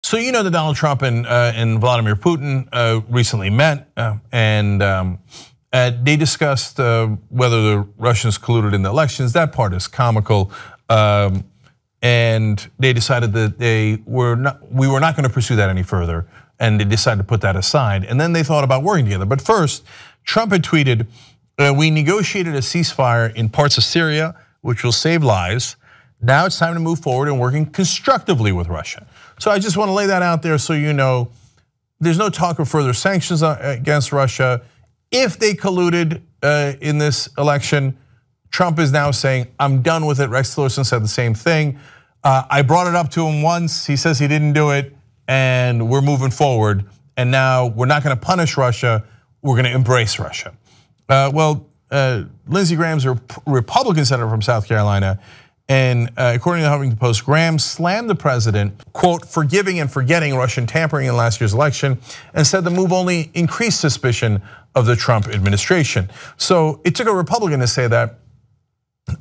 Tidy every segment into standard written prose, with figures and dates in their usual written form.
So you know that Donald Trump and Vladimir Putin recently met, and they discussed whether the Russians colluded in the elections. That part is comical, and they decided that we were not going to pursue that any further, and they decided to put that aside. And then they thought about working together. But first, Trump had tweeted, "We negotiated a ceasefire in parts of Syria, which will save lives. Now it's time to move forward and working constructively with Russia." So I just want to lay that out there so you know there's no talk of further sanctions against Russia. If they colluded in this election, Trump is now saying, "I'm done with it." Rex Tillerson said the same thing. I brought it up to him once. He says he didn't do it, and we're moving forward. And now we're not going to punish Russia. We're going to embrace Russia. Lindsey Graham's a Republican senator from South Carolina. And according to the Huffington Post, Graham slammed the president, quote, for giving and forgetting Russian tampering in last year's election, and said the move only increased suspicion of the Trump administration. So it took a Republican to say that.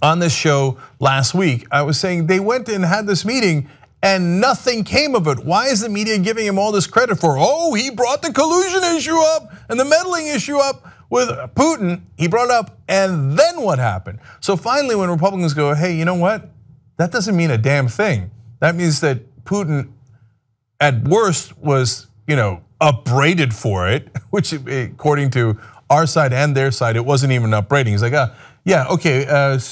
On this show last week, I was saying they went and had this meeting and nothing came of it. Why is the media giving him all this credit for, oh, he brought the collusion issue up and the meddling issue up with Putin, he brought it up, and then what happened? So finally, when Republicans go, hey, you know what? That doesn't mean a damn thing. That means that Putin, at worst, was upbraided for it, which according to our side and their side, it wasn't even upbraiding. He's like, yeah, okay,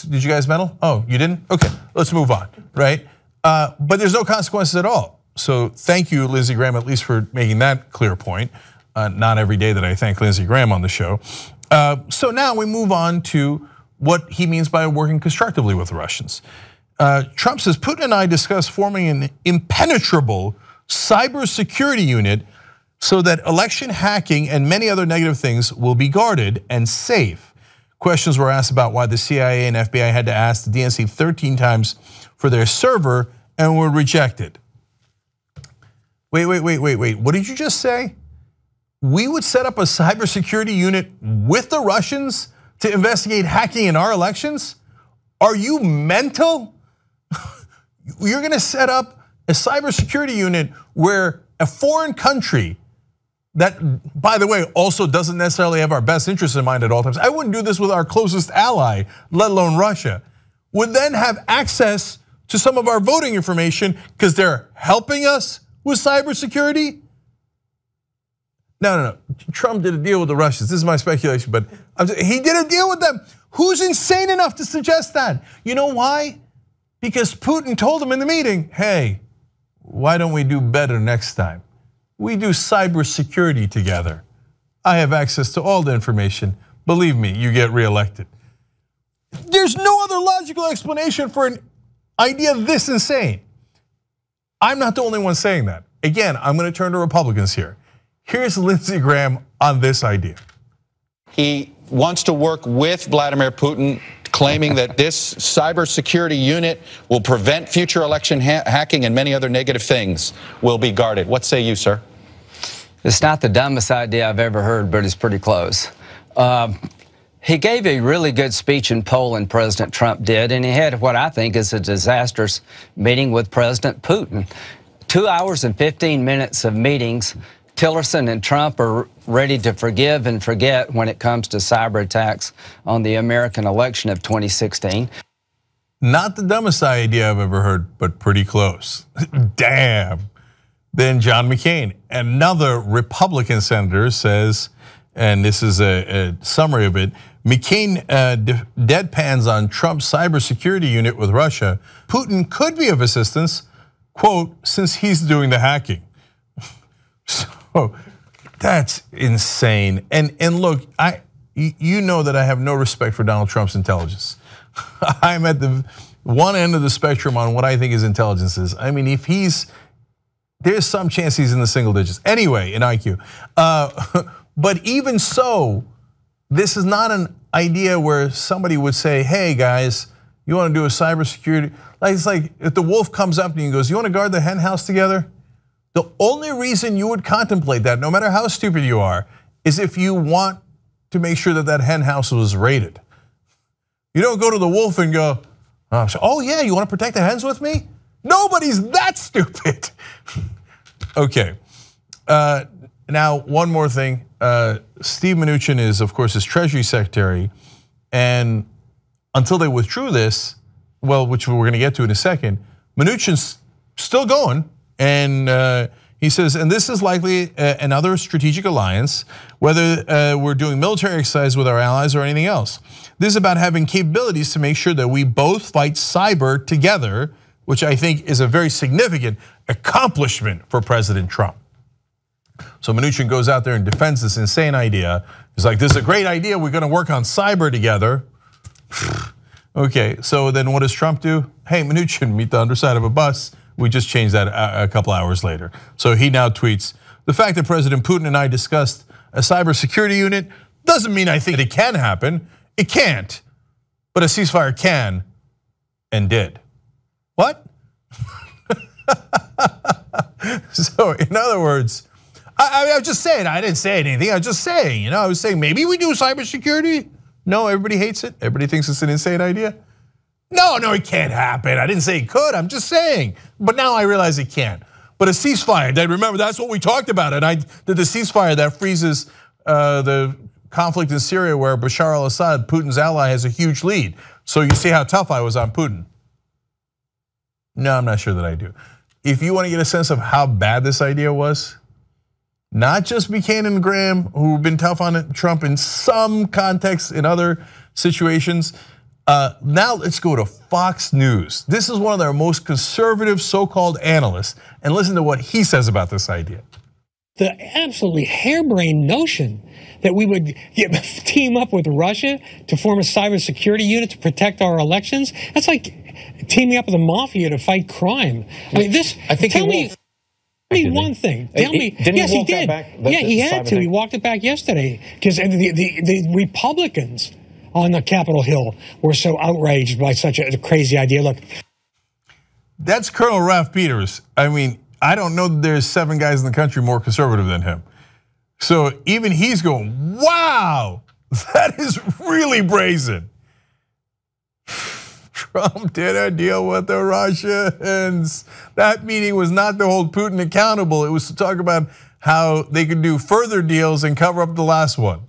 did you guys meddle? Oh, you didn't? Okay, let's move on, right? But there's no consequences at all. So thank you, Lindsey Graham, at least for making that clear point. Not every day that I thank Lindsey Graham on the show. So now we move on to what he means by working constructively with the Russians. Trump says, Putin and I discussed forming an impenetrable cybersecurity unit so that election hacking and many other negative things will be guarded and safe. Questions were asked about why the CIA and FBI had to ask the DNC 13 times for their server and were rejected. Wait, what did you just say? We would set up a cybersecurity unit with the Russians to investigate hacking in our elections? Are you mental? You're going to set up a cybersecurity unit where a foreign country that, by the way, also doesn't necessarily have our best interests in mind at all times. I wouldn't do this with our closest ally, let alone Russia, would then have access to some of our voting information because they're helping us with cybersecurity? No. Trump did a deal with the Russians. This is my speculation, but he did a deal with them. Who's insane enough to suggest that? You know why? Because Putin told him in the meeting, hey, why don't we do better next time? We do cybersecurity together. I have access to all the information. Believe me, you get reelected. There's no other logical explanation for an idea this insane. I'm not the only one saying that. Again, I'm going to turn to Republicans here. Here's Lindsey Graham on this idea. He wants to work with Vladimir Putin, claiming that this cybersecurity unit will prevent future election hacking and many other negative things will be guarded. What say you, sir? It's not the dumbest idea I've ever heard, but it's pretty close. He gave a really good speech in Poland, President Trump did, and he had what I think is a disastrous meeting with President Putin. 2 hours and 15 minutes of meetings. Tillerson and Trump are ready to forgive and forget when it comes to cyber attacks on the American election of 2016. Not the dumbest idea I've ever heard, but pretty close. Damn. Then John McCain, another Republican senator, says, and this is a summary of it, McCain deadpans on Trump's cybersecurity unit with Russia. Putin could be of assistance, quote, since he's doing the hacking. So that's insane. And look, you know that I have no respect for Donald Trump's intelligence. I'm at the one end of the spectrum on what I think his intelligence is. I mean, if there's some chance he's in the single digits. Anyway, in IQ. But even so, this is not an idea where somebody would say, hey guys, you want to do a cybersecurity? It's like if the wolf comes up to you and goes, you want to guard the hen house together? The only reason you would contemplate that, no matter how stupid you are, is if you want to make sure that that hen house was raided. You don't go to the wolf and go, oh yeah, you want to protect the hens with me? Nobody's that stupid. Okay. Now, one more thing. Steve Mnuchin is, of course, his Treasury Secretary. And until they withdrew this, well, which we're going to get to in a second, Mnuchin's still going. And he says, and this is likely another strategic alliance, whether we're doing military exercise with our allies or anything else. This is about having capabilities to make sure that we both fight cyber together, which I think is a very significant accomplishment for President Trump. So Mnuchin goes out there and defends this insane idea. He's like, this is a great idea. We're going to work on cyber together. Okay, so then what does Trump do? Hey, Mnuchin, meet the underside of a bus. We just changed that a couple hours later. So he now tweets, the fact that President Putin and I discussed a cybersecurity unit doesn't mean I think it can happen. It can't, but a ceasefire can and did. What? So in other words, I was just saying, I didn't say anything. I was just saying, I was saying maybe we do cybersecurity. No, everybody hates it. Everybody thinks it's an insane idea. No, it can't happen. I didn't say it could. I'm just saying. But now I realize it can't. But a ceasefire, remember that's what we talked about. And I did the ceasefire that freezes the conflict in Syria where Bashar al-Assad, Putin's ally, has a huge lead. So you see how tough I was on Putin. No, I'm not sure that I do. If you want to get a sense of how bad this idea was, not just Buchanan and Graham, who've been tough on Trump in some contexts, in other situations. Now let's go to Fox News. This is one of their most conservative so-called analysts, and listen to what he says about this idea. The absolutely harebrained notion that we would team up with Russia to form a cybersecurity unit to protect our elections, that's like teaming up with the mafia to fight crime. I mean, this, tell me one thing. Tell me, yes, he did. Yeah, he had to. He walked it back yesterday because the Republicans on the Capitol Hill were so outraged by such a crazy idea. Look, that's Colonel Ralph Peters. I mean, I don't know that there's 7 guys in the country more conservative than him. So even he's going, wow, that is really brazen. Trump did a deal with the Russians. That meeting was not to hold Putin accountable. It was to talk about how they could do further deals and cover up the last one.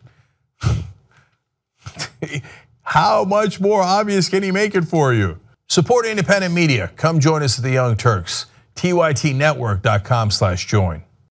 How much more obvious can he make it for you? Support independent media. Come join us at the Young Turks. TYTnetwork.com/join.